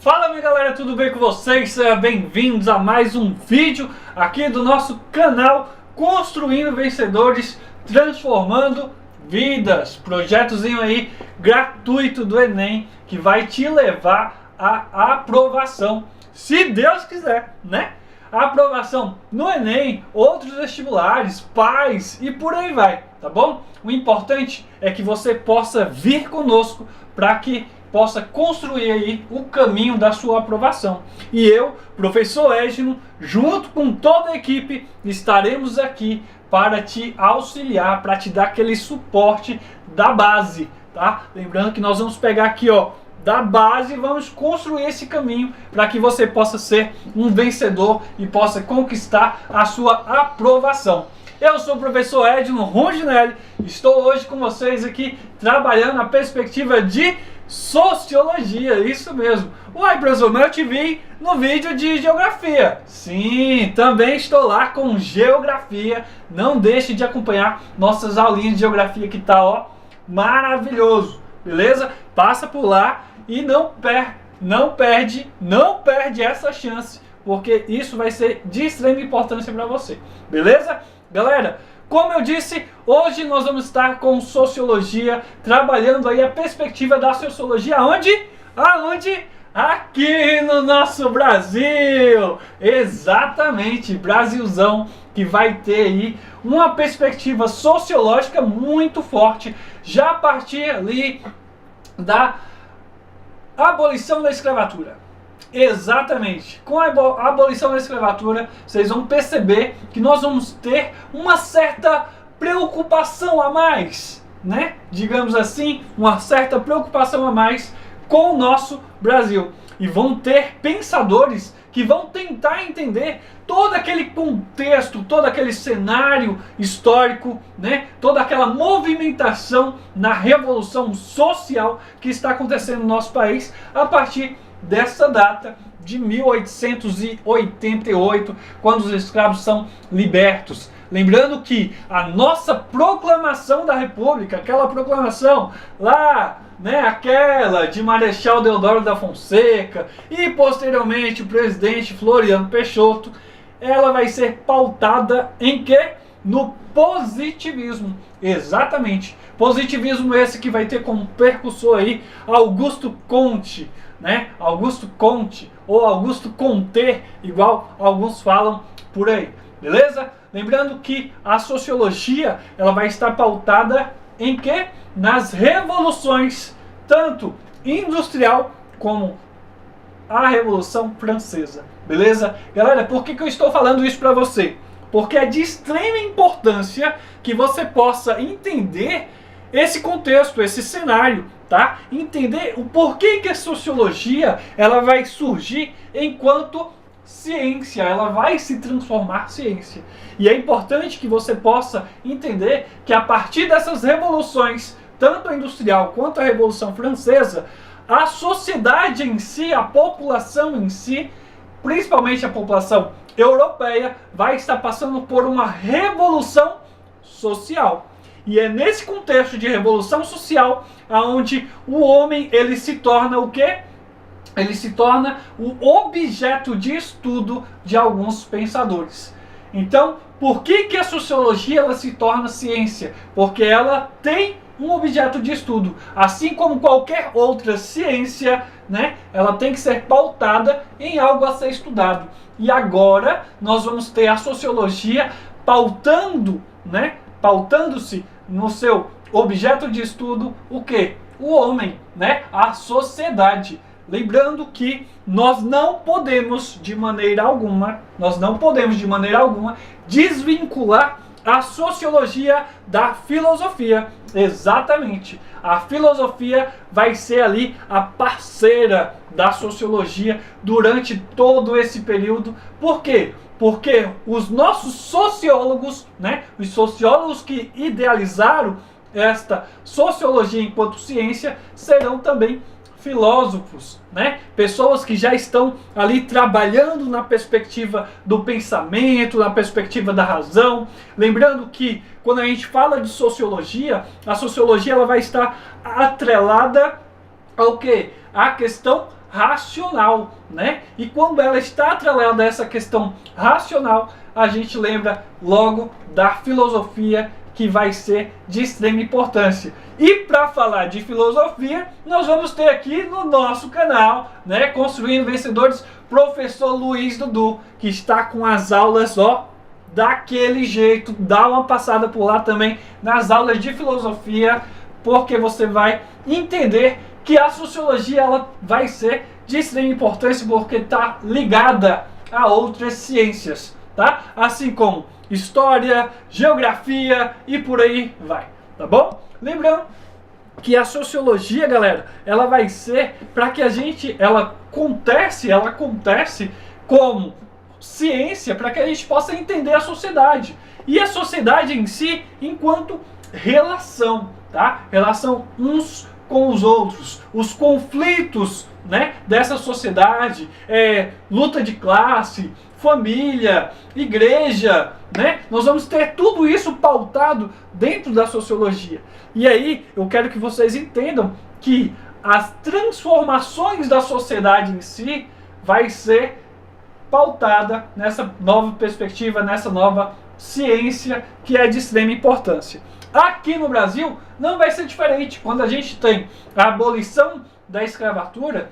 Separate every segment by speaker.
Speaker 1: Fala minha galera, tudo bem com vocês? Sejam bem-vindos a mais um vídeo aqui do nosso canal Construindo Vencedores, Transformando Vidas. Projetozinho aí gratuito do Enem que vai te levar à aprovação, se Deus quiser, né? A aprovação no Enem, outros vestibulares, pais e por aí vai, tá bom? O importante é que você possa vir conosco para que possa construir aí o caminho da sua aprovação. E eu, professor Égino, junto com toda a equipe, estaremos aqui para te auxiliar, para te dar aquele suporte da base, tá? Lembrando que nós vamos pegar aqui, ó, da base e vamos construir esse caminho para que você possa ser um vencedor e possa conquistar a sua aprovação. Eu sou o professor Égino Rondinelli, estou hoje com vocês aqui trabalhando a perspectiva de Sociologia, isso mesmo. Uai, professor, mas eu te vi no vídeo de Geografia. Sim, também estou lá com Geografia. Não deixe de acompanhar nossas aulinhas de Geografia que tá, ó, maravilhoso. Beleza? Passa por lá e não perde essa chance, porque isso vai ser de extrema importância para você. Beleza? Galera, como eu disse, hoje nós vamos estar com Sociologia, trabalhando aí a perspectiva da Sociologia aonde? Aqui no nosso Brasil! Exatamente, Brasilzão, que vai ter aí uma perspectiva sociológica muito forte, já a partir ali da abolição da escravatura. Exatamente, com a abolição da escravatura, vocês vão perceber que nós vamos ter uma certa preocupação a mais, né? Digamos assim, uma certa preocupação a mais com o nosso Brasil. E vão ter pensadores que vão tentar entender todo aquele contexto, todo aquele cenário histórico, né? Toda aquela movimentação na revolução social que está acontecendo no nosso país a partir dessa data de 1888, quando os escravos são libertos. Lembrando que a nossa proclamação da República, aquela proclamação lá, né, aquela de Marechal Deodoro da Fonseca e posteriormente o presidente Floriano Peixoto, ela vai ser pautada em quê? No positivismo. Exatamente. Positivismo esse que vai ter como percussor aí Augusto Comte, né? Augusto Comte ou Augusto Comte, igual alguns falam por aí. Beleza? Lembrando que a sociologia, ela vai estar pautada em quê? Nas revoluções, tanto industrial como a Revolução Francesa. Beleza? Galera, por que eu estou falando isso para você? Porque é de extrema importância que você possa entender esse contexto, esse cenário, tá? Entender o porquê que a sociologia ela vai surgir enquanto ciência, ela vai se transformar ciência. E é importante que você possa entender que a partir dessas revoluções, tanto a industrial quanto a Revolução Francesa, a sociedade em si, a população em si, principalmente a população europeia, vai estar passando por uma revolução social. E é nesse contexto de revolução social aonde o homem ele se torna o quê? Ele se torna o objeto de estudo de alguns pensadores. Então, por que a sociologia ela se torna ciência? Porque ela tem um objeto de estudo. Assim como qualquer outra ciência, né? Ela tem que ser pautada em algo a ser estudado. E agora nós vamos ter a sociologia pautando, né? Pautando-se no seu objeto de estudo o quê? O homem, né? A sociedade. Lembrando que nós não podemos de maneira alguma desvincular a sociologia da filosofia. Exatamente. A filosofia vai ser ali a parceira da sociologia durante todo esse período. Por quê? Porque os nossos sociólogos, né, os sociólogos que idealizaram esta sociologia enquanto ciência, serão também filósofos, né? Pessoas que já estão ali trabalhando na perspectiva do pensamento, na perspectiva da razão. Lembrando que quando a gente fala de sociologia, a sociologia ela vai estar atrelada ao quê? A questão racional, né? E quando ela está atrelada a essa questão racional, a gente lembra logo da filosofia, que vai ser de extrema importância. E para falar de filosofia, nós vamos ter aqui no nosso canal, né, Construindo Vencedores, professor Luiz Dudu, que está com as aulas, ó, daquele jeito. Dá uma passada por lá também nas aulas de filosofia, porque você vai entender que a sociologia ela vai ser de extrema importância, porque está ligada a outras ciências, tá? Assim como história, geografia e por aí vai, tá bom? Lembrando que a sociologia, galera, ela vai ser para que a gente, ela acontece como ciência para que a gente possa entender a sociedade. E a sociedade em si enquanto relação, tá? Relação uns com os outros, os conflitos, né, dessa sociedade, luta de classe, família, igreja, né? Nós vamos ter tudo isso pautado dentro da sociologia. E aí eu quero que vocês entendam que as transformações da sociedade em si vai ser pautada nessa nova perspectiva, nessa nova ciência que é de extrema importância. Aqui no Brasil não vai ser diferente. Quando a gente tem a abolição da escravatura,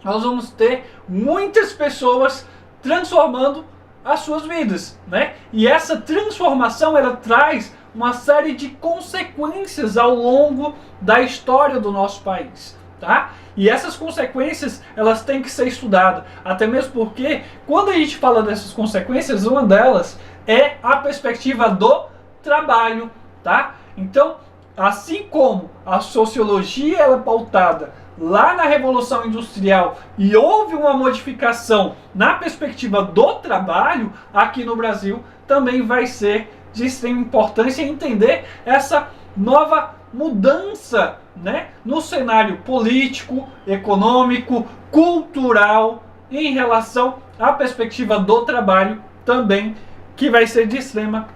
Speaker 1: nós vamos ter muitas pessoas transformando as suas vidas, né? E essa transformação ela traz uma série de consequências ao longo da história do nosso país, tá? E essas consequências elas têm que ser estudadas, até mesmo porque quando a gente fala dessas consequências, uma delas é a perspectiva do trabalho, tá? Então, assim como a sociologia ela é pautada lá na Revolução Industrial e houve uma modificação na perspectiva do trabalho, aqui no Brasil também vai ser de extrema importância entender essa nova mudança, né, no cenário político, econômico, cultural em relação à perspectiva do trabalho também, que vai ser de extrema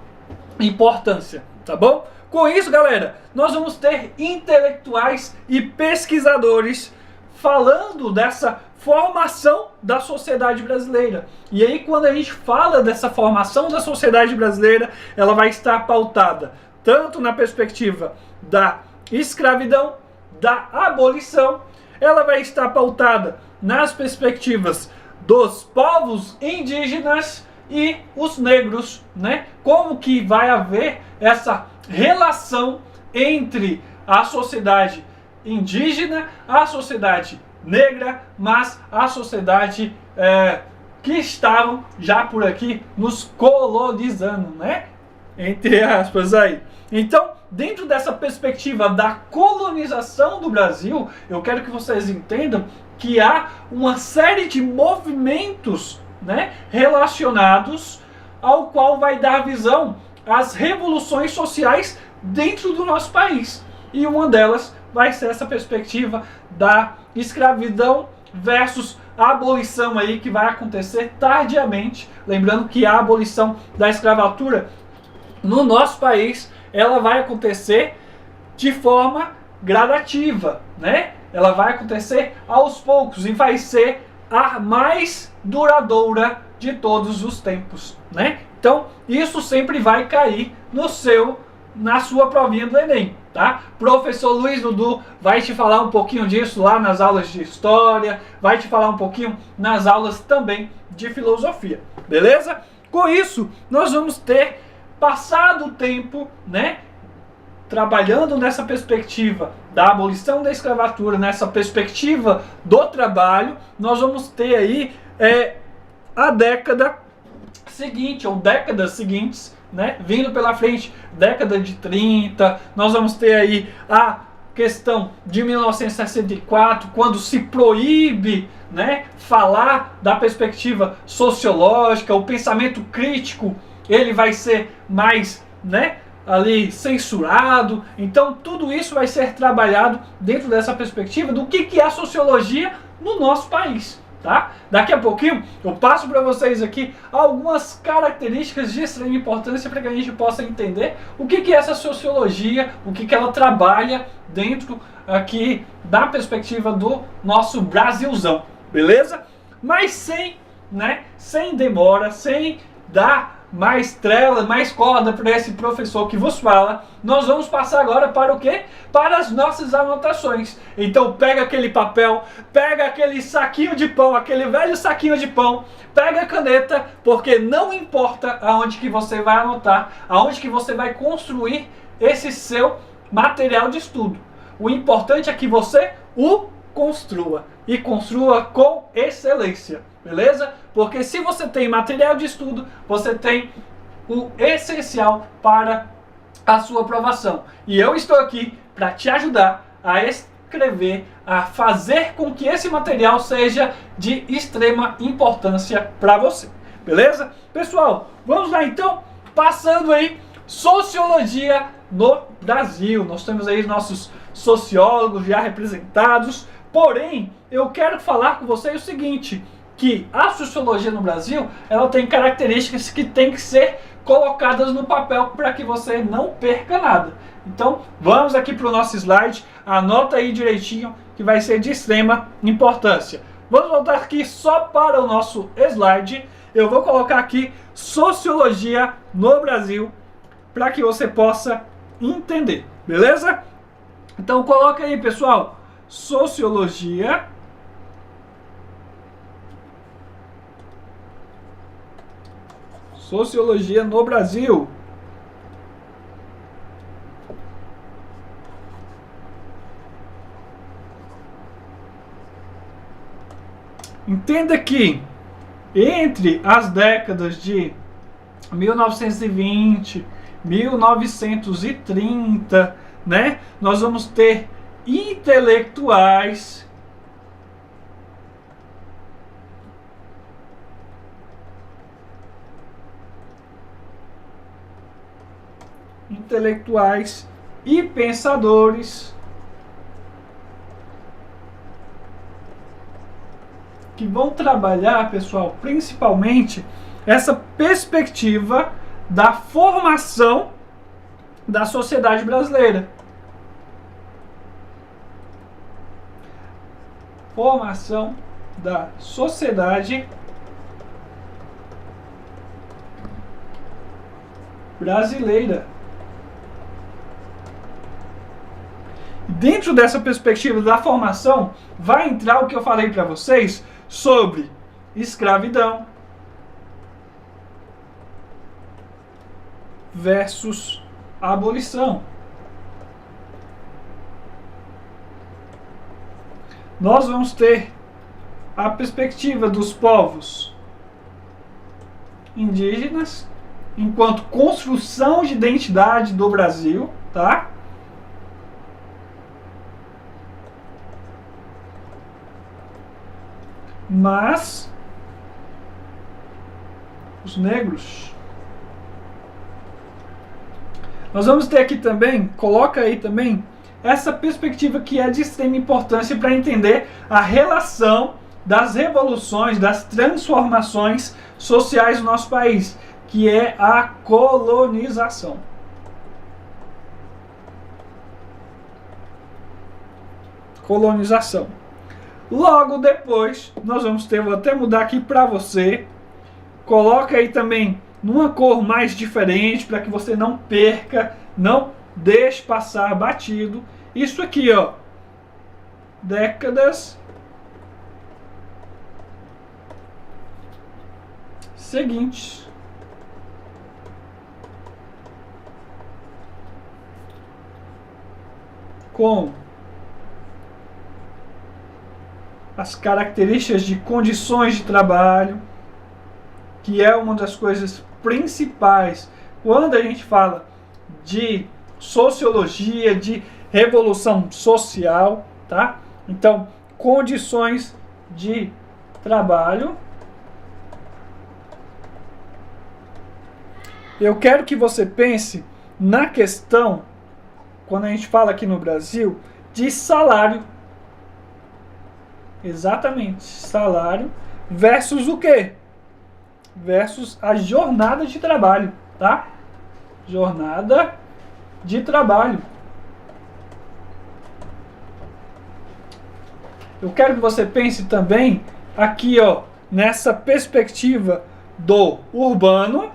Speaker 1: importância, tá bom? Com isso, galera, nós vamos ter intelectuais e pesquisadores falando dessa formação da sociedade brasileira. E aí, quando a gente fala dessa formação da sociedade brasileira, ela vai estar pautada tanto na perspectiva da escravidão, da abolição, ela vai estar pautada nas perspectivas dos povos indígenas e os negros, né? Como que vai haver essa relação entre a sociedade indígena, a sociedade negra, mas a sociedade que estavam já por aqui nos colonizando, né? Entre aspas aí. Então, dentro dessa perspectiva da colonização do Brasil, eu quero que vocês entendam que há uma série de movimentos, né, relacionados ao qual vai dar visão às revoluções sociais dentro do nosso país. E uma delas vai ser essa perspectiva da escravidão versus a abolição aí que vai acontecer tardiamente. Lembrando que a abolição da escravatura no nosso país, ela vai acontecer de forma gradativa, né? Ela vai acontecer aos poucos e vai ser a mais duradoura de todos os tempos, né? Então, isso sempre vai cair na sua provinha do Enem, tá? Professor Luiz Dudu vai te falar um pouquinho disso lá nas aulas de história, vai te falar um pouquinho nas aulas também de filosofia, beleza? Com isso, nós vamos ter passado o tempo, né, trabalhando nessa perspectiva da abolição da escravatura, nessa perspectiva do trabalho. Nós vamos ter aí a década seguinte, ou décadas seguintes, né, vindo pela frente, década de 30, nós vamos ter aí a questão de 1964, quando se proíbe, né, falar da perspectiva sociológica, o pensamento crítico, ele vai ser mais, né, ali censurado. Então tudo isso vai ser trabalhado dentro dessa perspectiva do que é a sociologia no nosso país, tá? Daqui a pouquinho eu passo para vocês aqui algumas características de extrema importância para que a gente possa entender o que é essa sociologia, o que ela trabalha dentro aqui da perspectiva do nosso Brasilzão, beleza? Mas sem demora, sem dar mais trela, mais corda para esse professor que vos fala, nós vamos passar agora para o quê? Para as nossas anotações. Então pega aquele papel, pega aquele saquinho de pão, aquele velho saquinho de pão, pega a caneta, porque não importa aonde que você vai anotar, aonde que você vai construir esse seu material de estudo. O importante é que você o construa, e construa com excelência, beleza? Porque se você tem material de estudo, você tem o essencial para a sua aprovação. E eu estou aqui para te ajudar a escrever, a fazer com que esse material seja de extrema importância para você, beleza? Pessoal, vamos lá então, passando aí, sociologia no Brasil. Nós temos aí nossos sociólogos já representados, porém, eu quero falar com vocês o seguinte, que a sociologia no Brasil, ela tem características que tem que ser colocadas no papel para que você não perca nada. Então, vamos aqui para o nosso slide, anota aí direitinho que vai ser de extrema importância. Vamos voltar aqui só para o nosso slide, eu vou colocar aqui sociologia no Brasil, para que você possa entender, beleza? Então coloca aí, pessoal, sociologia no Brasil. Entenda que entre as décadas de 1920, 1930, né, nós vamos ter intelectuais e pensadores que vão trabalhar, pessoal, principalmente essa perspectiva da formação da sociedade brasileira. Formação da sociedade brasileira. Dentro dessa perspectiva da formação, vai entrar o que eu falei para vocês sobre escravidão versus abolição. Nós vamos ter a perspectiva dos povos indígenas enquanto construção de identidade do Brasil, tá? Mas os negros, nós vamos ter aqui também, coloca aí também, essa perspectiva que é de extrema importância para entender a relação das revoluções, das transformações sociais do nosso país, que é a colonização. Colonização. Logo depois, nós vamos ter, vou até mudar aqui para você, coloca aí também numa cor mais diferente, para que você não perca, não deixe passar batido. Isso aqui, ó, décadas seguintes. Com as características de condições de trabalho, que é uma das coisas principais quando a gente fala de sociologia, de revolução social, tá? Então, condições de trabalho. Eu quero que você pense na questão, quando a gente fala aqui no Brasil, de salário. Exatamente. Salário versus o quê? Versus a jornada de trabalho, tá? Jornada de trabalho. Eu quero que você pense também aqui, ó, nessa perspectiva do urbano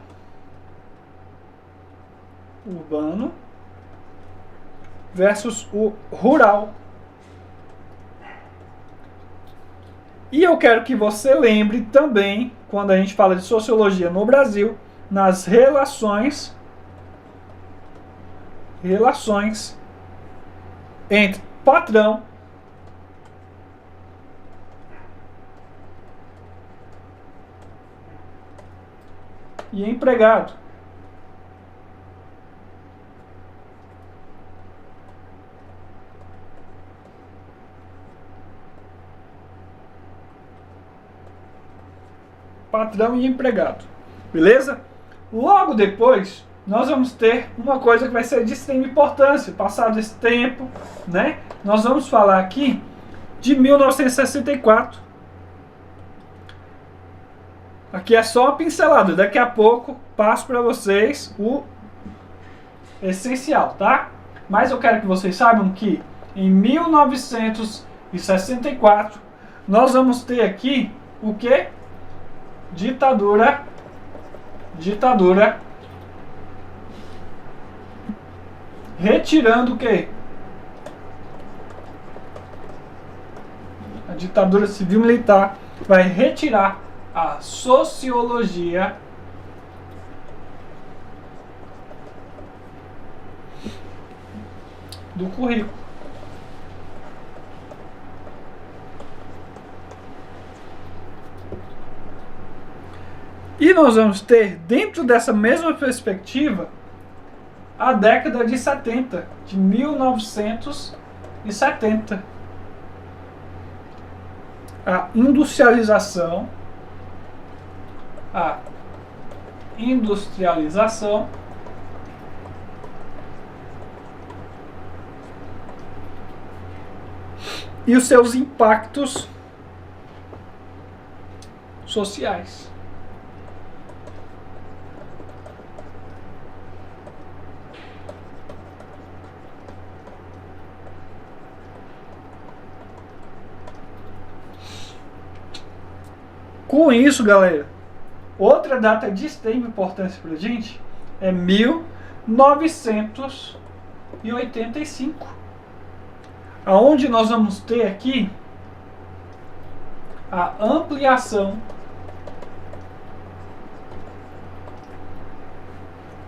Speaker 1: versus o rural. E eu quero que você lembre também, quando a gente fala de sociologia no Brasil, nas relações entre patrão e empregado. Patrão e empregado. Beleza? Logo depois, nós vamos ter uma coisa que vai ser de extrema importância. Passado esse tempo, né? Nós vamos falar aqui de 1964. Aqui é só uma pincelada. Daqui a pouco passo para vocês o essencial, tá? Mas eu quero que vocês saibam que em 1964 nós vamos ter aqui o quê? Ditadura retirando o quê? A ditadura civil-militar vai retirar a sociologia do currículo. E nós vamos ter, dentro dessa mesma perspectiva, a década de 70, de 1970. A industrialização e os seus impactos sociais. Com isso, galera, outra data de extrema importância para a gente é 1985, aonde nós vamos ter aqui a ampliação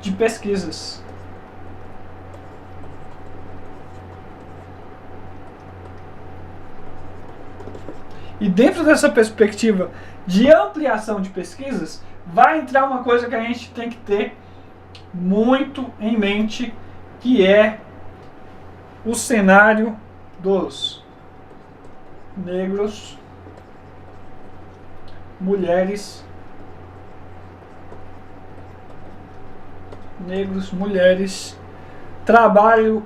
Speaker 1: de pesquisas. E dentro dessa perspectiva de ampliação de pesquisas, vai entrar uma coisa que a gente tem que ter muito em mente, que é o cenário dos negros, mulheres, trabalho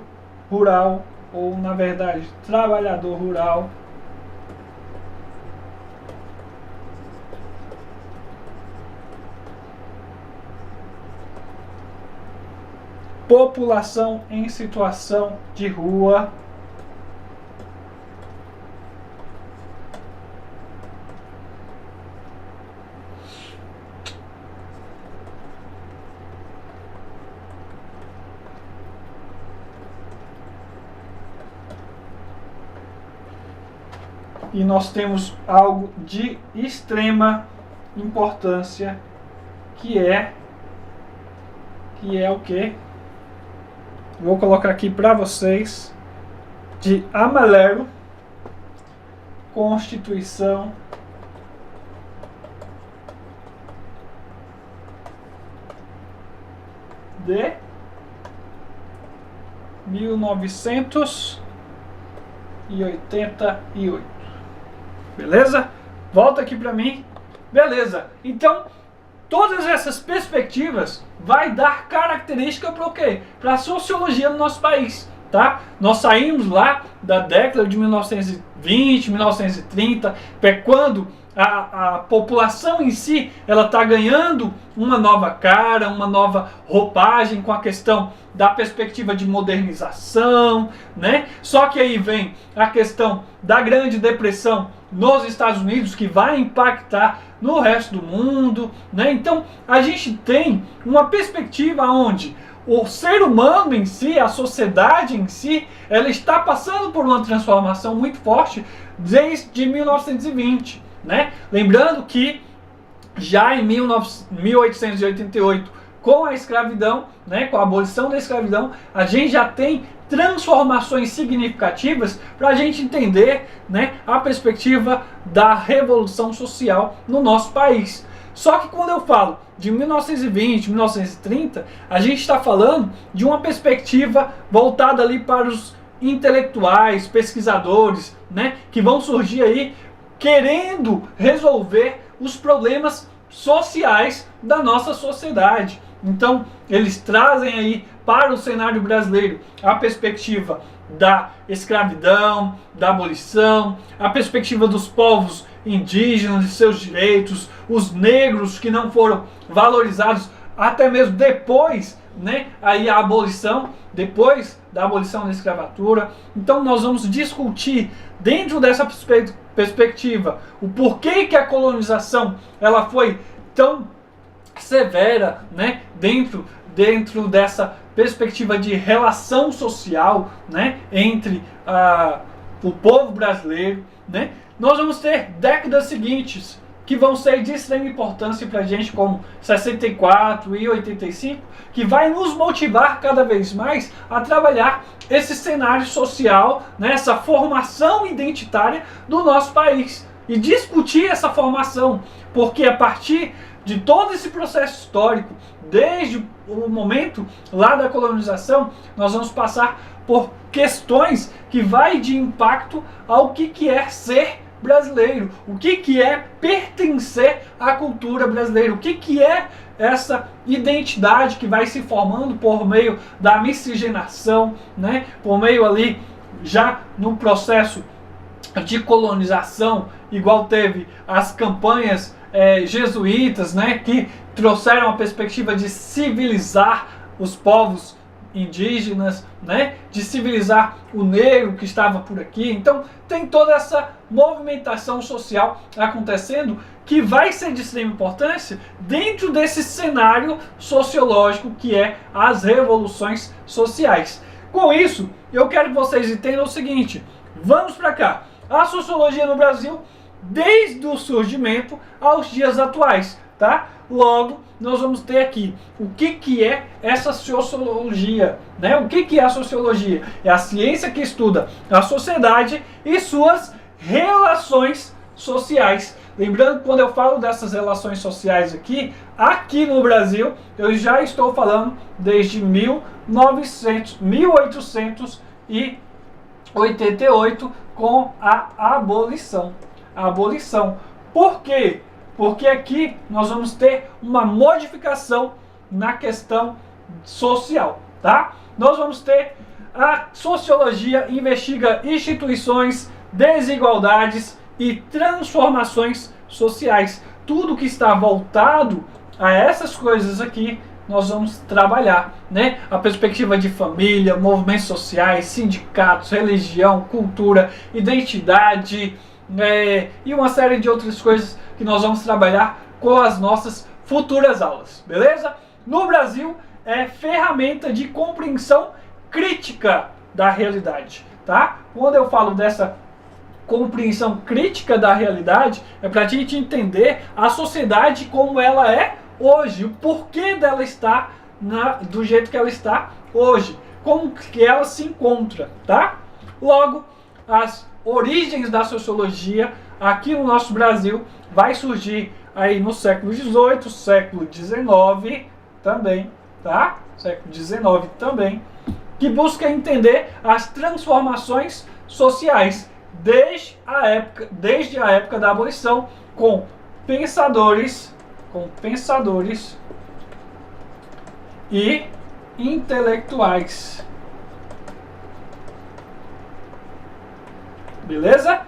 Speaker 1: rural, ou na verdade, trabalhador rural, população em situação de rua, e nós temos algo de extrema importância, que é o que? Vou colocar aqui para vocês, de amarelo, Constituição de 1988. Beleza? Volta aqui para mim. Beleza. Então, todas essas perspectivas vai dar característica para o quê? Para a sociologia no nosso país. tá? Nós saímos lá da década de 1920, 1930, quando a população em si ela está ganhando uma nova cara, uma nova roupagem com a questão da perspectiva de modernização, né? Só que aí vem a questão da Grande Depressão nos Estados Unidos, que vai impactar no resto do mundo, né? Então a gente tem uma perspectiva onde o ser humano em si, a sociedade em si, ela está passando por uma transformação muito forte desde 1920, né? Lembrando que já em 1888, com a escravidão, né, com a abolição da escravidão, a gente já tem transformações significativas para a gente entender, né, a perspectiva da revolução social no nosso país. Só que quando eu falo de 1920, 1930, a gente está falando de uma perspectiva voltada ali para os intelectuais, pesquisadores, né, que vão surgir aí querendo resolver os problemas sociais da nossa sociedade. Então, eles trazem aí para o cenário brasileiro a perspectiva da escravidão, da abolição, a perspectiva dos povos indígenas e seus direitos, os negros que não foram valorizados até mesmo depois, né, aí a abolição, depois da abolição da escravatura. Então nós vamos discutir dentro dessa perspectiva o porquê que a colonização ela foi tão severa, né, dentro dessa perspectiva de relação social, né, entre o povo brasileiro, né. Nós vamos ter décadas seguintes que vão ser de extrema importância para a gente, como 64 e 85, que vai nos motivar cada vez mais a trabalhar esse cenário social, né, essa formação identitária do nosso país e discutir essa formação, porque a partir de todo esse processo histórico, desde o momento lá da colonização, nós vamos passar por questões que vai de impacto ao que é ser brasileiro, o que é pertencer à cultura brasileira, o que é essa identidade que vai se formando por meio da miscigenação, né? Por meio ali, já no processo de colonização, igual teve as campanhas jesuítas, né? Que trouxeram a perspectiva de civilizar os povos indígenas, né, de civilizar o negro que estava por aqui. Então tem toda essa movimentação social acontecendo que vai ser de extrema importância dentro desse cenário sociológico que é as revoluções sociais. Com isso, eu quero que vocês entendam o seguinte: vamos para cá. A sociologia no Brasil, desde o surgimento aos dias atuais, tá? Logo, nós vamos ter aqui o que é essa sociologia, né? O que é a sociologia? É a ciência que estuda a sociedade e suas relações sociais. Lembrando que quando eu falo dessas relações sociais aqui no Brasil, eu já estou falando desde 1888 com a abolição. Por quê? Porque aqui nós vamos ter uma modificação na questão social, tá? Nós vamos ter a sociologia investiga instituições, desigualdades e transformações sociais. Tudo que está voltado a essas coisas aqui, nós vamos trabalhar, né? A perspectiva de família, movimentos sociais, sindicatos, religião, cultura, identidade, e uma série de outras coisas que nós vamos trabalhar com as nossas futuras aulas, beleza? No Brasil, é ferramenta de compreensão crítica da realidade, tá? Quando eu falo dessa compreensão crítica da realidade, é para a gente entender a sociedade como ela é hoje, o porquê dela está do jeito que ela está hoje, como que ela se encontra, tá? Logo, as origens da sociologia aqui no nosso Brasil vai surgir aí no século XVIII, século XIX também, tá? Século XIX também, que busca entender as transformações sociais desde a época da abolição, com pensadores e intelectuais. beleza?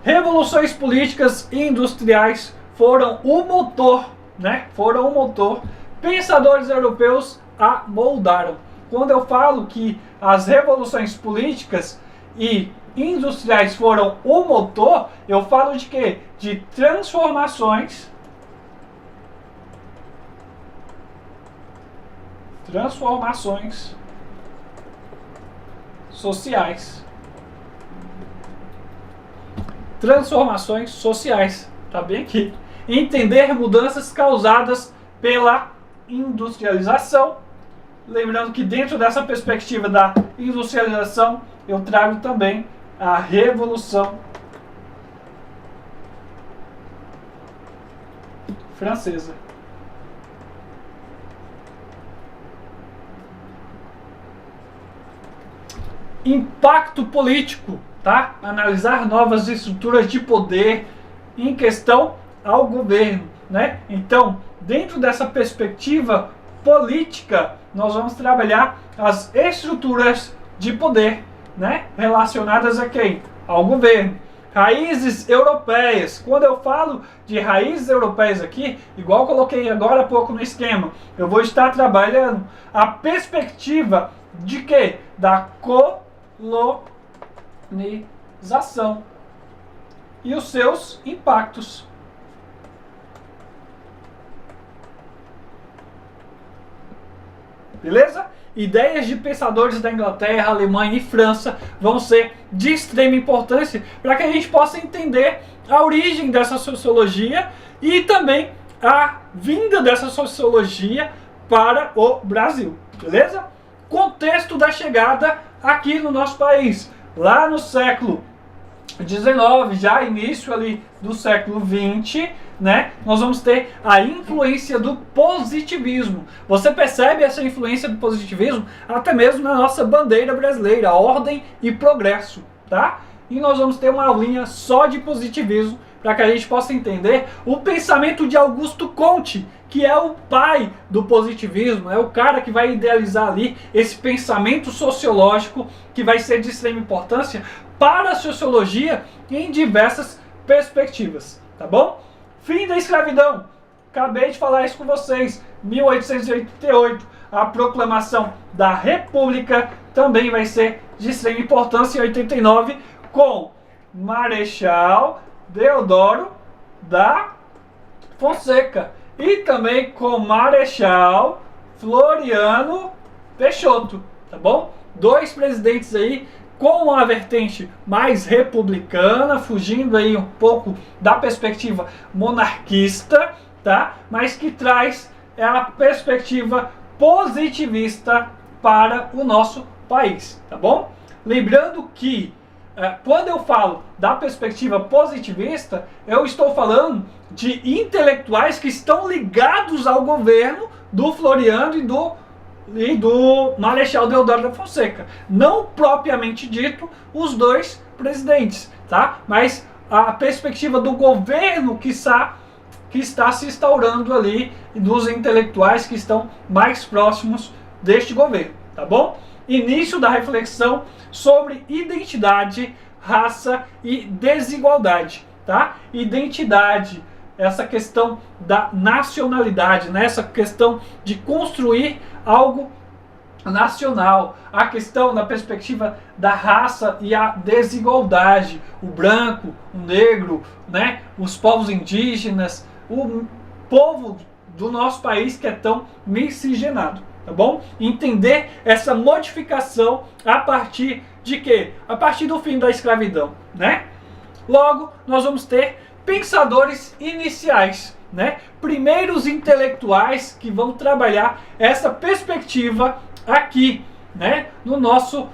Speaker 1: Revoluções políticas e industriais foram o motor, né? Foram o motor. Pensadores europeus a moldaram. Quando eu falo que as revoluções políticas e industriais foram o motor, eu falo de quê? De transformações sociais. Transformações sociais, tá bem aqui. Entender mudanças causadas pela industrialização. Lembrando que dentro dessa perspectiva da industrialização, eu trago também a Revolução Francesa. Impacto político, tá? Analisar novas estruturas de poder em questão ao governo, né? Então, dentro dessa perspectiva política, nós vamos trabalhar as estruturas de poder, né? Relacionadas a quem? Ao governo. Raízes europeias. Quando eu falo de raízes europeias aqui, igual eu coloquei agora há pouco no esquema, eu vou estar trabalhando a perspectiva de quê? Da colonização e os seus impactos. Beleza? Ideias de pensadores da Inglaterra, Alemanha e França vão ser de extrema importância para que a gente possa entender a origem dessa sociologia e também a vinda dessa sociologia para o Brasil. Beleza? Contexto da chegada aqui no nosso país. Lá no século XIX, já início ali do século XX, né, nós vamos ter a influência do positivismo. Você percebe essa influência do positivismo até mesmo na nossa bandeira brasileira, ordem e progresso, tá? E nós vamos ter uma aulinha só de positivismo para que a gente possa entender o pensamento de Augusto Comte, que é o pai do positivismo, é o cara que vai idealizar ali esse pensamento sociológico que vai ser de extrema importância para a sociologia em diversas perspectivas, tá bom? Fim da escravidão. Acabei de falar isso com vocês. 1888, a proclamação da República também vai ser de extrema importância em 89, com Marechal Deodoro da Fonseca e também com Marechal Floriano Peixoto, tá bom? Dois presidentes aí com a vertente mais republicana, fugindo aí um pouco da perspectiva monarquista, tá? Mas que traz a perspectiva positivista para o nosso país, tá bom? Lembrando que quando eu falo da perspectiva positivista, eu estou falando de intelectuais que estão ligados ao governo do Floriano e do Marechal Deodoro da Fonseca. Não propriamente dito os dois presidentes, tá? Mas a perspectiva do governo que está se instaurando ali, e dos intelectuais que estão mais próximos deste governo, tá bom? Início da reflexão sobre identidade, raça e desigualdade, tá? Identidade, essa questão da nacionalidade, né? Essa questão de construir algo nacional, a questão da perspectiva da raça e a desigualdade, o branco, o negro, né? Os povos indígenas, o povo do nosso país que é tão miscigenado, tá bom? Entender essa modificação a partir de quê? A partir do fim da escravidão, né? Logo, nós vamos ter pensadores iniciais, né? Primeiros intelectuais que vão trabalhar essa perspectiva aqui, né? No nosso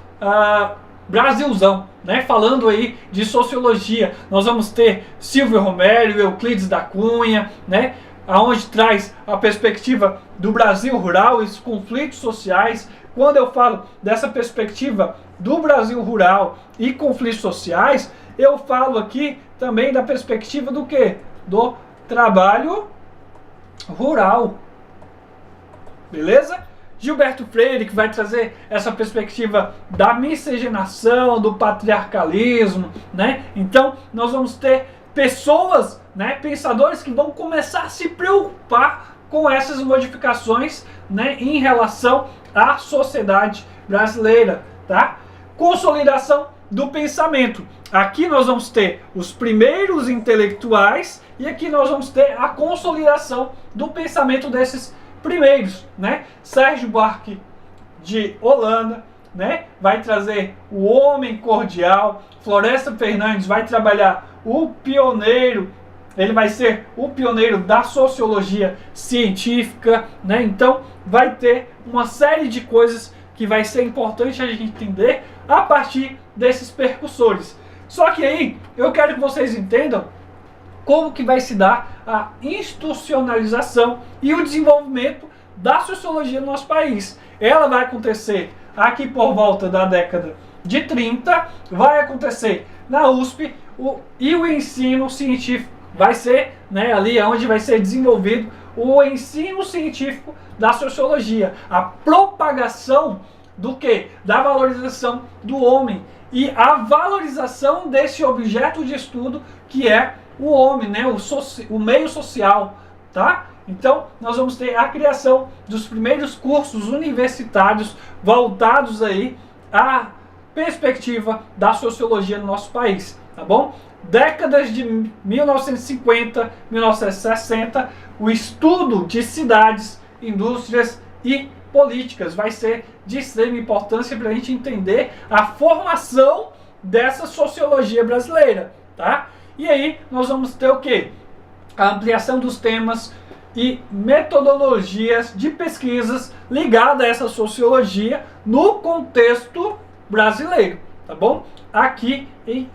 Speaker 1: Brasilzão, né? Falando aí de sociologia, nós vamos ter Silvio Romero, Euclides da Cunha, né? Aonde traz a perspectiva do Brasil rural e os conflitos sociais. Quando eu falo dessa perspectiva do Brasil rural e conflitos sociais, eu falo aqui também da perspectiva do quê? Do trabalho rural. Beleza? Gilberto Freire, que vai trazer essa perspectiva da miscigenação, do patriarcalismo, né? Então, nós vamos ter pessoas, né, pensadores que vão começar a se preocupar com essas modificações, né, em relação à sociedade brasileira, tá? Consolidação do pensamento. Aqui nós vamos ter os primeiros intelectuais e aqui nós vamos ter a consolidação do pensamento desses primeiros, né? Sérgio Buarque de Holanda, né, vai trazer o homem cordial. Floresta Fernandes vai trabalhar o pioneiro, ele vai ser o pioneiro da sociologia científica, né? Então vai ter uma série de coisas que vai ser importante a gente entender a partir desses percussores. Só que aí eu quero que vocês entendam como que vai se dar a institucionalização e o desenvolvimento da sociologia no nosso país. Ela vai acontecer aqui por volta da década de 30, vai acontecer na USP, e o ensino científico vai ser, né, ali onde vai ser desenvolvido o ensino científico da sociologia, a propagação do que? Da valorização do homem e a valorização desse objeto de estudo que é o homem, né, o meio social, tá? Então, nós vamos ter a criação dos primeiros cursos universitários voltados aí à perspectiva da sociologia no nosso país, tá bom? Décadas de 1950, 1960, o estudo de cidades, indústrias e políticas vai ser de extrema importância para a gente entender a formação dessa sociologia brasileira, tá? E aí nós vamos ter o quê? A ampliação dos temas e metodologias de pesquisas ligadas a essa sociologia no contexto brasileiro, tá bom? Aqui em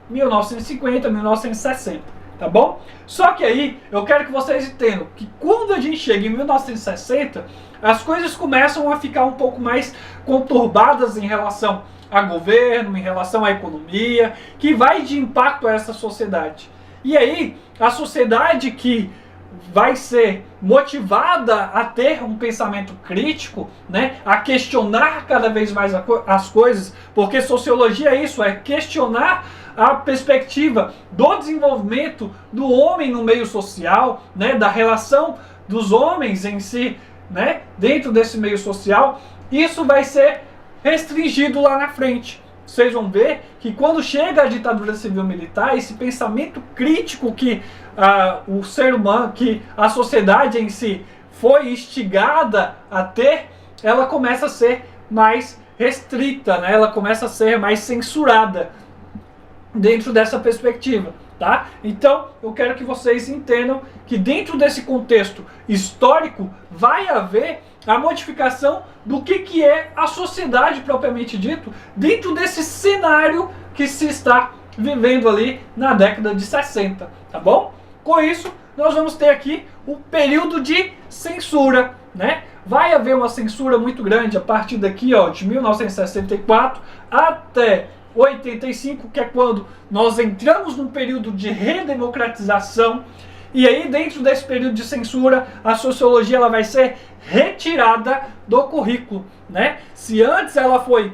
Speaker 1: 1950, 1960, tá bom? Só que aí eu quero que vocês entendam que quando a gente chega em 1960, as coisas começam a ficar um pouco mais conturbadas em relação a governo, em relação à economia, que vai de impacto a essa sociedade. E aí, a sociedade que vai ser motivada a ter um pensamento crítico, né, a questionar cada vez mais as coisas, porque sociologia é isso, é questionar a perspectiva do desenvolvimento do homem no meio social, né, da relação dos homens em si, né, dentro desse meio social. Isso vai ser restringido lá na frente. Vocês vão ver que quando chega a ditadura civil-militar, esse pensamento crítico que o ser humano, que a sociedade em si foi instigada a ter, ela começa a ser mais restrita, né? Ela começa a ser mais censurada dentro dessa perspectiva, tá? Então, eu quero que vocês entendam que dentro desse contexto histórico vai haver a modificação do que é a sociedade propriamente dito, dentro desse cenário que se está vivendo ali na década de 60, tá bom? Com isso, nós vamos ter aqui o período de censura, né? Vai haver uma censura muito grande a partir daqui, ó, de 1964 até 85, que é quando nós entramos num período de redemocratização. E aí, dentro desse período de censura, a sociologia ela vai ser retirada do currículo, né? Se antes ela foi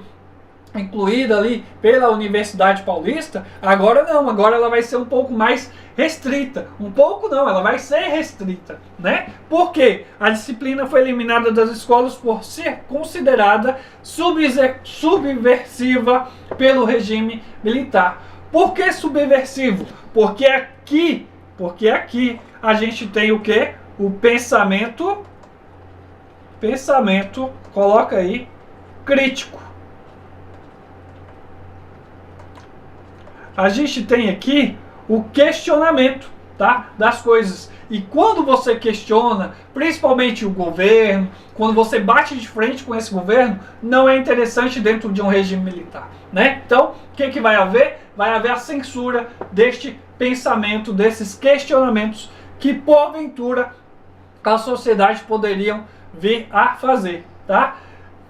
Speaker 1: incluída ali pela Universidade Paulista, agora não, agora ela vai ser um pouco mais restrita. Um pouco não, ela vai ser restrita, né? Porque a disciplina foi eliminada das escolas por ser considerada subversiva pelo regime militar. Por que subversivo? Porque aqui a gente tem o quê? O pensamento, coloca aí, crítico. A gente tem aqui o questionamento, tá, das coisas. E quando você questiona, principalmente o governo, quando você bate de frente com esse governo, não é interessante dentro de um regime militar, né? Então, o que vai haver? Vai haver a censura deste pensamento, desses questionamentos que, porventura, a sociedade poderiam vir a fazer, tá?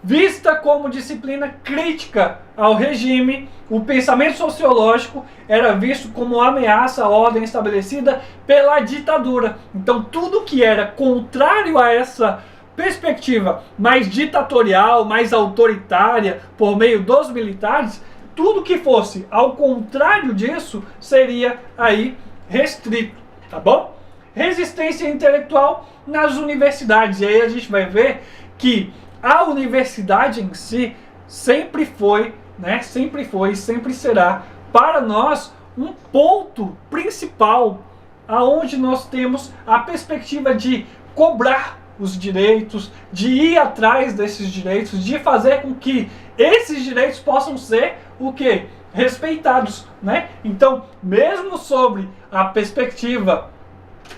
Speaker 1: Vista como disciplina crítica ao regime, o pensamento sociológico era visto como ameaça à ordem estabelecida pela ditadura. Então, tudo que era contrário a essa perspectiva mais ditatorial, mais autoritária, por meio dos militares, tudo que fosse ao contrário disso seria aí restrito, tá bom? Resistência intelectual nas universidades. E aí a gente vai ver que a universidade em si sempre foi, né, sempre foi e sempre será para nós um ponto principal aonde nós temos a perspectiva de cobrar os direitos, de ir atrás desses direitos, de fazer com que esses direitos possam ser o quê? Respeitados, né? Então, mesmo sobre a perspectiva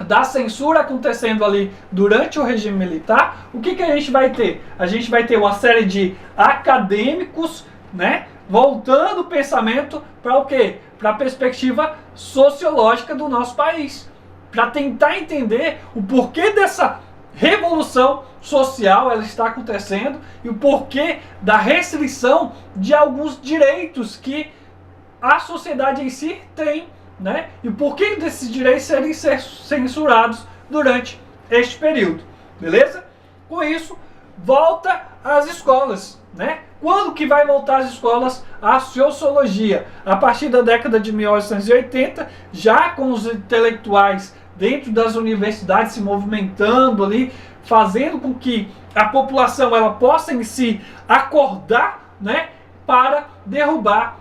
Speaker 1: da censura acontecendo ali durante o regime militar, o que a gente vai ter? A gente vai ter uma série de acadêmicos, né, voltando o pensamento para o quê? Para a perspectiva sociológica do nosso país, para tentar entender o porquê dessa revolução social ela está acontecendo e o porquê da restrição de alguns direitos que a sociedade em si tem, né? E o porquê desses direitos serem censurados durante este período, beleza? Com isso, volta às escolas, né? Quando que vai voltar às escolas a sociologia? A partir da década de 1880, já com os intelectuais dentro das universidades se movimentando ali, fazendo com que a população ela possa em si acordar, né, para derrubar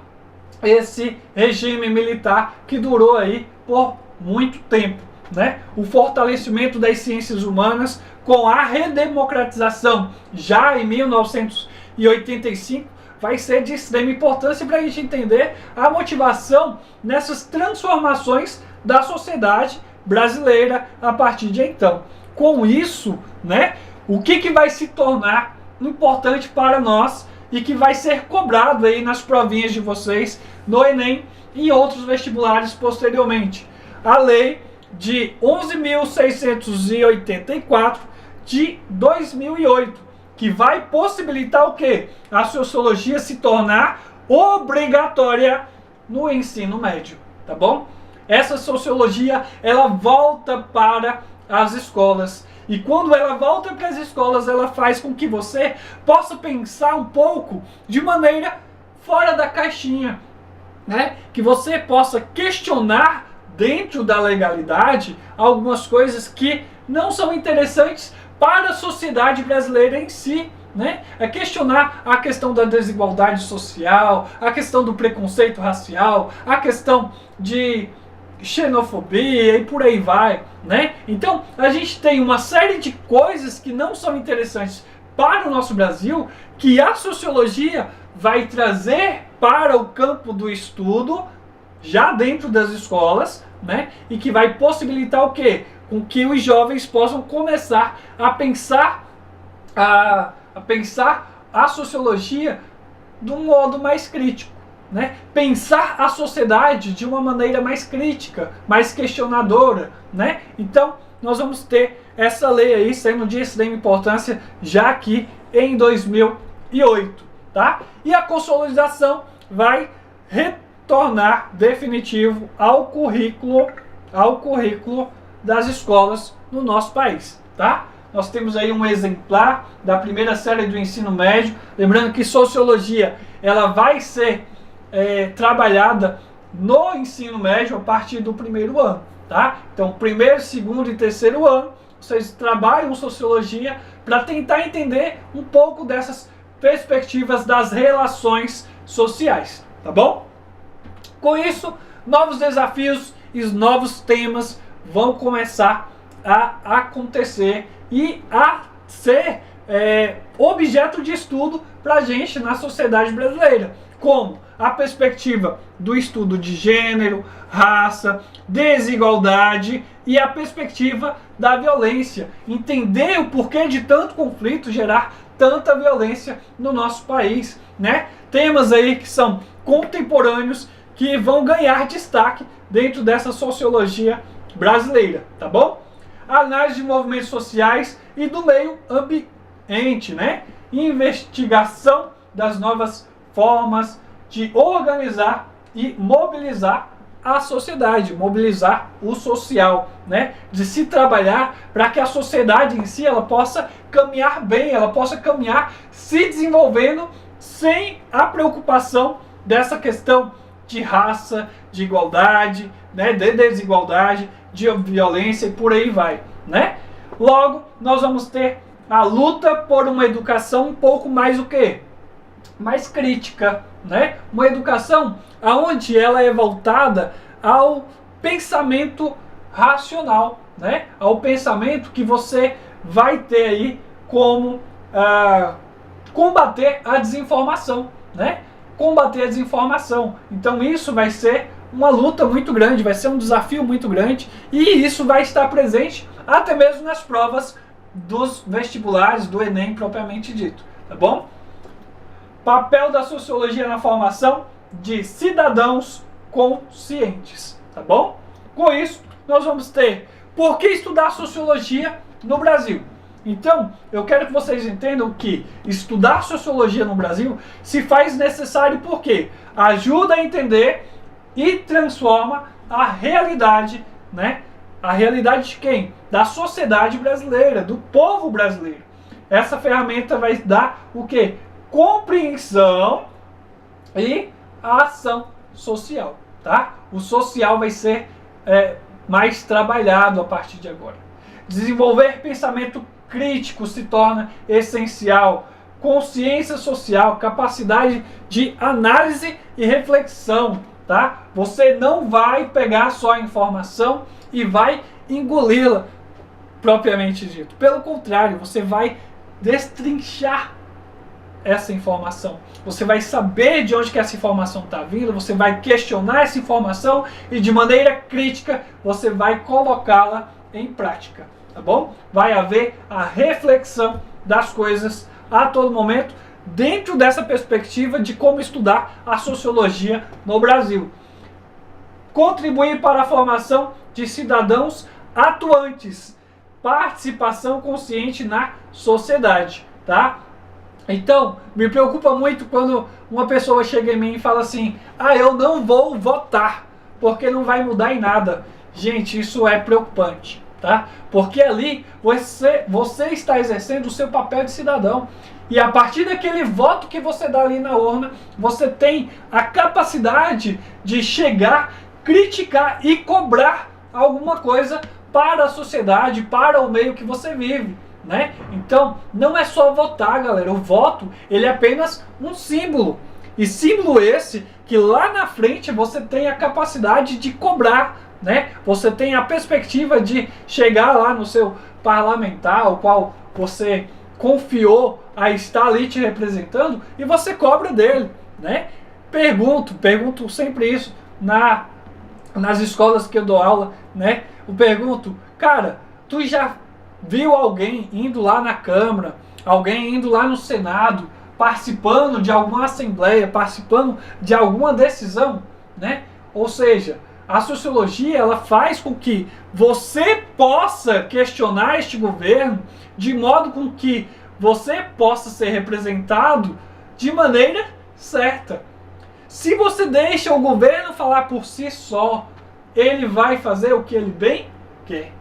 Speaker 1: esse regime militar que durou aí por muito tempo, né? O fortalecimento das ciências humanas com a redemocratização já em 1985 vai ser de extrema importância para a gente entender a motivação nessas transformações da sociedade brasileira a partir de então. Com isso, né, o que vai se tornar importante para nós e que vai ser cobrado aí nas provinhas de vocês, no Enem e outros vestibulares posteriormente. A lei de 11.684 de 2008, que vai possibilitar o quê? A sociologia se tornar obrigatória no ensino médio, tá bom? Essa sociologia, ela volta para as escolas. E quando ela volta para as escolas, ela faz com que você possa pensar um pouco de maneira fora da caixinha, né? Que você possa questionar dentro da legalidade algumas coisas que não são interessantes para a sociedade brasileira em si, né? É questionar a questão da desigualdade social, a questão do preconceito racial, a questão de xenofobia e por aí vai, né? Então a gente tem uma série de coisas que não são interessantes para o nosso Brasil, que a sociologia vai trazer para o campo do estudo já dentro das escolas, né? E que vai possibilitar o quê? Com que os jovens possam começar a pensar a sociologia de um modo mais crítico, né? Pensar a sociedade de uma maneira mais crítica, mais questionadora, né? Então, nós vamos ter essa lei aí sendo de extrema importância já aqui em 2008, tá? E a consolidação vai retornar definitivo ao currículo das escolas no nosso país, tá? Nós temos aí um exemplar da primeira série do ensino médio, lembrando que sociologia ela vai ser trabalhada no ensino médio a partir do primeiro ano, tá? Então, primeiro, segundo e terceiro ano, vocês trabalham sociologia para tentar entender um pouco dessas perspectivas das relações sociais, tá bom? Com isso, novos desafios e novos temas vão começar a acontecer e a ser objeto de estudo para a gente na sociedade brasileira, como a perspectiva do estudo de gênero, raça, desigualdade e a perspectiva da violência. Entender o porquê de tanto conflito gerar tanta violência no nosso país, né? Temas aí que são contemporâneos, que vão ganhar destaque dentro dessa sociologia brasileira, tá bom? Análise de movimentos sociais e do meio ambiente, né? Investigação das novas formas de organizar e mobilizar a sociedade, mobilizar o social, né? De se trabalhar para que a sociedade em si ela possa caminhar bem, ela possa caminhar se desenvolvendo sem a preocupação dessa questão de raça, de igualdade, né? De desigualdade, de violência e por aí vai, né? Logo, nós vamos ter a luta por uma educação um pouco mais o quê? Mais crítica, né? Uma educação onde ela é voltada ao pensamento racional, né? Ao pensamento que você vai ter aí como combater a desinformação, né? Combater a desinformação. Então isso vai ser uma luta muito grande, vai ser um desafio muito grande e isso vai estar presente até mesmo nas provas dos vestibulares, do Enem propriamente dito, tá bom? Papel da sociologia na formação de cidadãos conscientes, tá bom? Com isso, nós vamos ter por que estudar sociologia no Brasil. Então, eu quero que vocês entendam que estudar sociologia no Brasil se faz necessário porque ajuda a entender e transforma a realidade, né? A realidade de quem? Da sociedade brasileira, do povo brasileiro. Essa ferramenta vai dar o quê? Compreensão e a ação social, tá? O social vai ser mais trabalhado a partir de agora. Desenvolver pensamento crítico se torna essencial. Consciência social, capacidade de análise e reflexão, tá? Você não vai pegar só a informação e vai engoli-la propriamente dito. Pelo contrário, você vai destrinchar essa informação. Você vai saber de onde que essa informação está vindo, você vai questionar essa informação e de maneira crítica você vai colocá-la em prática, tá bom? Vai haver a reflexão das coisas a todo momento dentro dessa perspectiva de como estudar a sociologia no Brasil. Contribuir para a formação de cidadãos atuantes, participação consciente na sociedade, tá? Então, me preocupa muito quando uma pessoa chega em mim e fala assim: ah, eu não vou votar, porque não vai mudar em nada. Gente, isso é preocupante, tá? Porque ali você está exercendo o seu papel de cidadão. E a partir daquele voto que você dá ali na urna, você tem a capacidade de chegar, criticar e cobrar alguma coisa para a sociedade, para o meio que você vive, né? Então, não é só votar, galera. O voto, ele é apenas um símbolo. E símbolo esse que lá na frente você tem a capacidade de cobrar, né? Você tem a perspectiva de chegar lá no seu parlamentar, o qual você confiou a estar ali te representando, e você cobra dele, né? Pergunto sempre isso nas escolas que eu dou aula, né? Eu pergunto: cara, tu já viu alguém indo lá na Câmara, alguém indo lá no Senado, participando de alguma assembleia, participando de alguma decisão, né? Ou seja, a sociologia ela faz com que você possa questionar este governo de modo com que você possa ser representado de maneira certa. Se você deixa o governo falar por si só, ele vai fazer o que ele bem quer.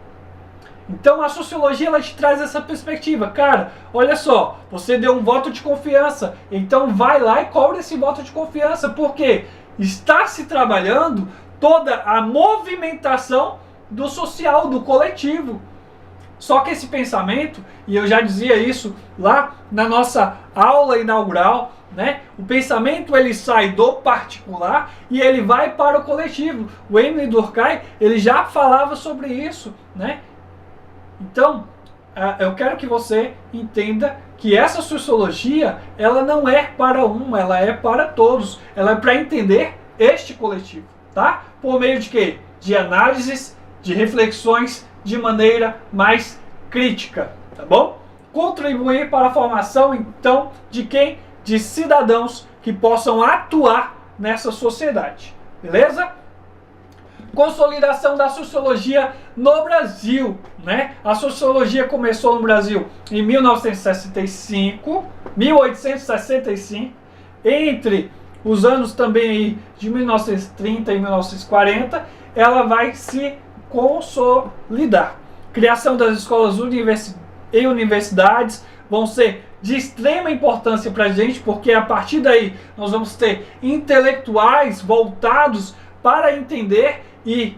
Speaker 1: Então a sociologia ela te traz essa perspectiva. Cara, olha só, você deu um voto de confiança, então vai lá e cobra esse voto de confiança, porque está se trabalhando toda a movimentação do social, do coletivo. Só que esse pensamento, e eu já dizia isso lá na nossa aula inaugural, né? O pensamento ele sai do particular e ele vai para o coletivo. O Emile Durkheim ele já falava sobre isso, né? Então, eu quero que você entenda que essa sociologia ela não é para ela é para todos. Ela é para entender este coletivo, tá? Por meio de quê? De análises, de reflexões de maneira mais crítica, tá bom? Contribuir para a formação, então, de quem? De cidadãos que possam atuar nessa sociedade, beleza? Consolidação da sociologia no Brasil, né? A sociologia começou no Brasil em 1865, entre os anos também aí de 1930 e 1940, ela vai se consolidar. Criação das escolas e universidades vão ser de extrema importância para a gente, porque a partir daí nós vamos ter intelectuais voltados para entender e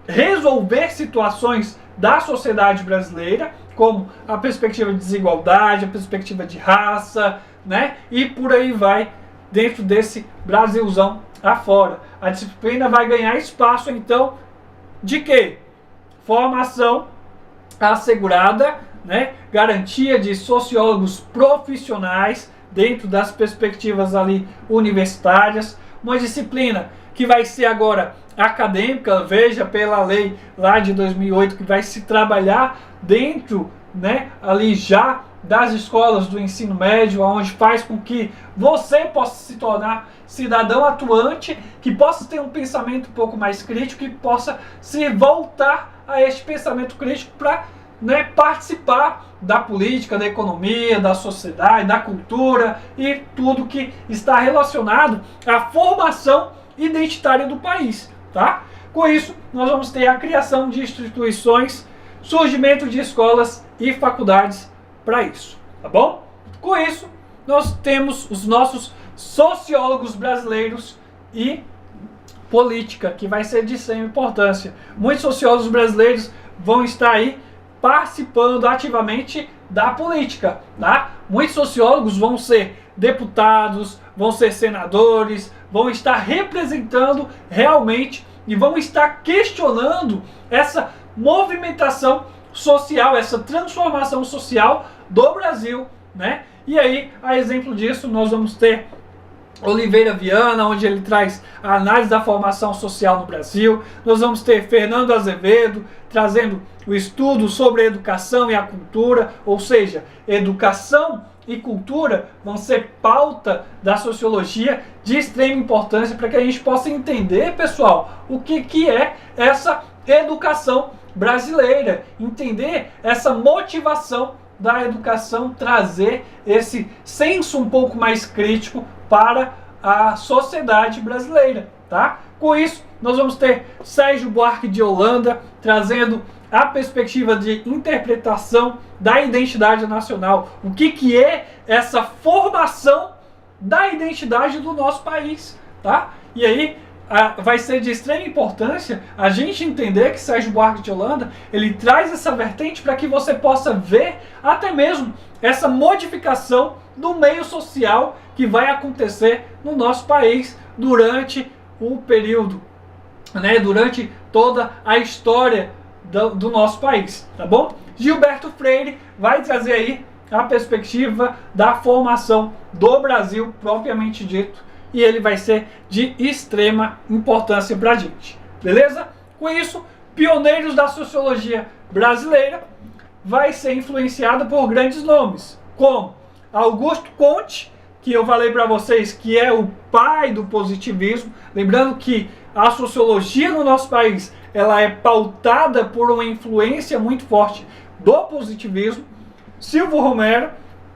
Speaker 1: resolver situações da sociedade brasileira, como a perspectiva de desigualdade, a perspectiva de raça, né? E por aí vai, dentro desse Brasilzão afora. A disciplina vai ganhar espaço, então, de quê? Formação assegurada, né? Garantia de sociólogos profissionais dentro das perspectivas ali universitárias, uma disciplina que vai ser agora acadêmica, veja pela lei lá de 2008, que vai se trabalhar dentro, né, ali já das escolas do ensino médio, onde faz com que você possa se tornar cidadão atuante, que possa ter um pensamento um pouco mais crítico, que possa se voltar a este pensamento crítico para, né, participar da política, da economia, da sociedade, da cultura e tudo que está relacionado à formação identitária do país, tá? Com isso, nós vamos ter a criação de instituições, surgimento de escolas e faculdades para isso, tá bom? Com isso, nós temos os nossos sociólogos brasileiros e política, que vai ser de extrema importância. Muitos sociólogos brasileiros vão estar aí participando ativamente da política, tá? Muitos sociólogos vão ser deputados, vão ser senadores, vão estar representando realmente e vão estar questionando essa movimentação social, essa transformação social do Brasil, né? E aí, a exemplo disso, nós vamos ter Oliveira Viana, onde ele traz a análise da formação social no Brasil. Nós vamos ter Fernando Azevedo trazendo o estudo sobre a educação e a cultura, ou seja, educação e cultura vão ser pauta da sociologia de extrema importância para que a gente possa entender, pessoal, o que é essa educação brasileira, entender essa motivação da educação, trazer esse senso um pouco mais crítico para a sociedade brasileira, tá? Com isso, nós vamos ter Sérgio Buarque de Holanda trazendo a perspectiva de interpretação da identidade nacional. O que é essa formação da identidade do nosso país, tá? E aí vai ser de extrema importância a gente entender que Sérgio Buarque de Holanda, ele traz essa vertente para que você possa ver até mesmo essa modificação do meio social que vai acontecer no nosso país durante o período, né, durante toda a história do nosso país, tá bom? Gilberto Freire vai trazer aí a perspectiva da formação do Brasil propriamente dito, e ele vai ser de extrema importância para a gente, beleza? Com isso, pioneiros da sociologia brasileira vai ser influenciado por grandes nomes, como Augusto Comte, que eu falei para vocês que é o pai do positivismo, lembrando que a sociologia no nosso país ela é pautada por uma influência muito forte do positivismo. Silvio Romero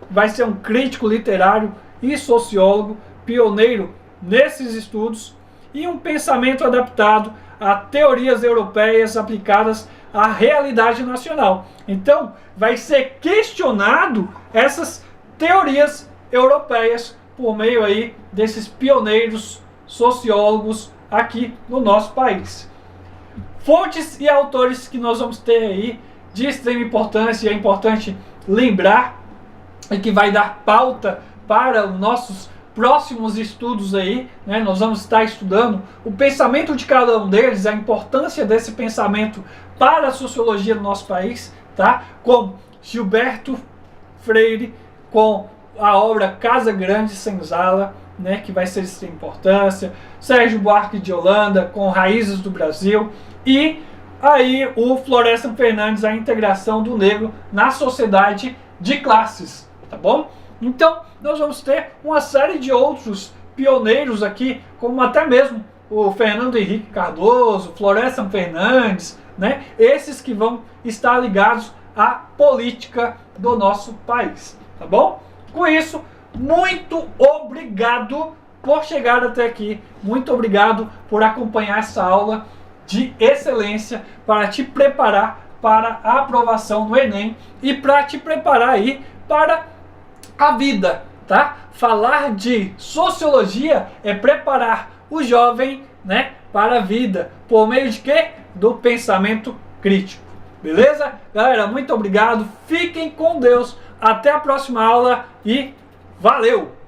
Speaker 1: vai ser um crítico literário e sociólogo, pioneiro nesses estudos, e um pensamento adaptado a teorias europeias aplicadas à realidade nacional. Então, vai ser questionado essas teorias europeias por meio aí desses pioneiros sociólogos aqui no nosso país. Fontes e autores que nós vamos ter aí de extrema importância, e é importante lembrar, e que vai dar pauta para os nossos próximos estudos aí, né? Nós vamos estar estudando o pensamento de cada um deles, a importância desse pensamento para a sociologia do nosso país, tá? Com Gilberto Freire, com a obra Casa Grande Senzala, né, que vai ser de extrema importância, Sérgio Buarque de Holanda, com Raízes do Brasil, e aí o Florestan Fernandes, a integração do negro na sociedade de classes, tá bom? Então, nós vamos ter uma série de outros pioneiros aqui, como até mesmo o Fernando Henrique Cardoso, Florestan Fernandes, né? Esses que vão estar ligados à política do nosso país, tá bom? Com isso, muito obrigado por chegar até aqui. Muito obrigado por acompanhar essa aula de excelência para te preparar para a aprovação do Enem e para te preparar aí para a vida, tá? Falar de sociologia é preparar o jovem, né, para a vida, por meio de quê? Do pensamento crítico. Beleza? Galera, muito obrigado. Fiquem com Deus. Até a próxima aula e valeu!